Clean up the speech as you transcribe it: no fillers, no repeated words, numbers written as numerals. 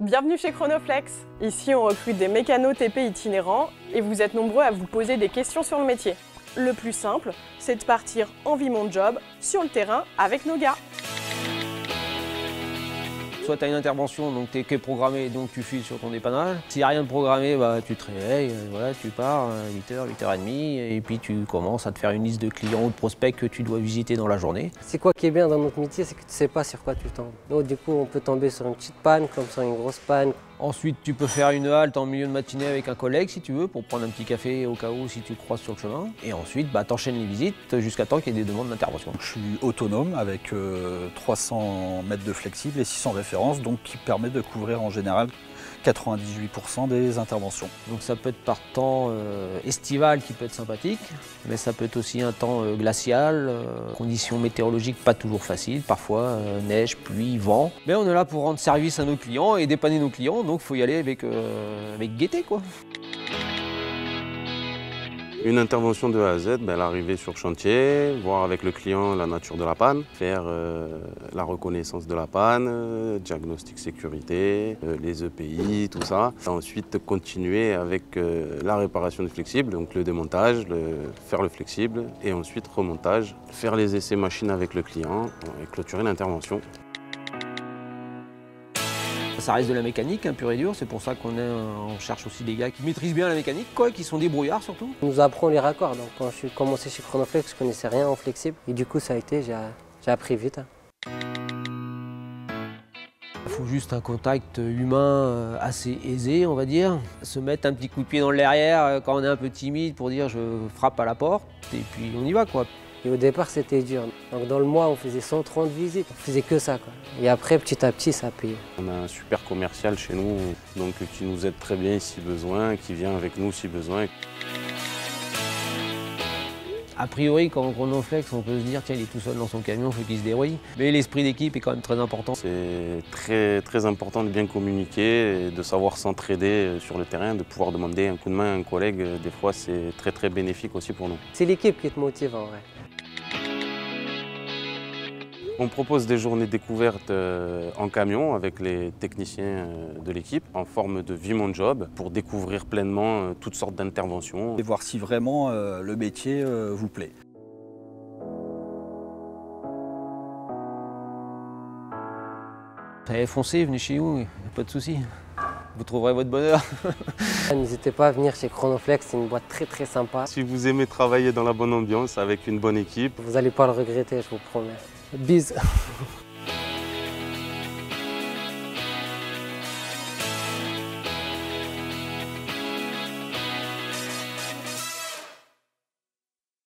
Bienvenue chez Chronoflex. Ici, on recrute des mécanos TP itinérants et vous êtes nombreux à vous poser des questions sur le métier. Le plus simple, c'est de partir en Vie Mon Job sur le terrain avec nos gars. Soit tu as une intervention, donc tu es que programmé, donc tu files sur ton dépannage. S'il n'y a rien de programmé, bah, tu te réveilles, voilà, tu pars à 8h, 8h30, et puis tu commences à te faire une liste de clients ou de prospects que tu dois visiter dans la journée. C'est quoi qui est bien dans notre métier, c'est que tu ne sais pas sur quoi tu tombes. Donc du coup, on peut tomber sur une petite panne, comme sur une grosse panne. Ensuite, tu peux faire une halte en milieu de matinée avec un collègue si tu veux, pour prendre un petit café au cas où si tu croises sur le chemin. Et ensuite, bah, tu enchaînes les visites jusqu'à temps qu'il y ait des demandes d'intervention. Je suis autonome avec 300 mètres de flexible et 600 références, donc qui permet de couvrir en général 98% des interventions. Donc ça peut être par temps estival qui peut être sympathique, mais ça peut être aussi un temps glacial, conditions météorologiques pas toujours faciles, parfois neige, pluie, vent. Mais on est là pour rendre service à nos clients et dépanner nos clients, donc il faut y aller avec gaieté, quoi. Une intervention de A à Z, l'arrivée sur chantier, voir avec le client la nature de la panne, faire la reconnaissance de la panne, diagnostic sécurité, les EPI, tout ça. Ensuite, continuer avec la réparation du flexible, donc le démontage, faire le flexible, et ensuite remontage, faire les essais machines avec le client et clôturer l'intervention. Ça reste de la mécanique, pur et dur, c'est pour ça qu'on cherche aussi des gars qui maîtrisent bien la mécanique, quoi, qui sont débrouillards surtout. On nous apprend les raccords, donc quand je suis commencé chez Chronoflex, je ne connaissais rien en flexible. Et du coup, ça a été, j'ai appris vite. Il faut juste un contact humain assez aisé, on va dire. Se mettre un petit coup de pied dans le derrière quand on est un peu timide pour dire je frappe à la porte, et puis on y va, quoi. Et au départ, c'était dur. Donc dans le mois, on faisait 130 visites. On faisait que ça, quoi. Et après, petit à petit, ça a payé. On a un super commercial chez nous, donc qui nous aide très bien si besoin, qui vient avec nous si besoin. A priori, quand on Chronoflex, on peut se dire tiens, il est tout seul dans son camion, il faut qu'il se débrouille. Mais l'esprit d'équipe est quand même très important. C'est très important de bien communiquer, et de savoir s'entraider sur le terrain, de pouvoir demander un coup de main à un collègue. Des fois, c'est très bénéfique aussi pour nous. C'est l'équipe qui te motive en vrai. On propose des journées découvertes en camion avec les techniciens de l'équipe en forme de Vie Mon Job pour découvrir pleinement toutes sortes d'interventions. Et voir si vraiment le métier vous plaît. Allez, foncez, venez chez nous, pas de souci. Vous trouverez votre bonheur. N'hésitez pas à venir chez Chronoflex, c'est une boîte très sympa. Si vous aimez travailler dans la bonne ambiance avec une bonne équipe, Vous n'allez pas le regretter, je vous promets. Bisous.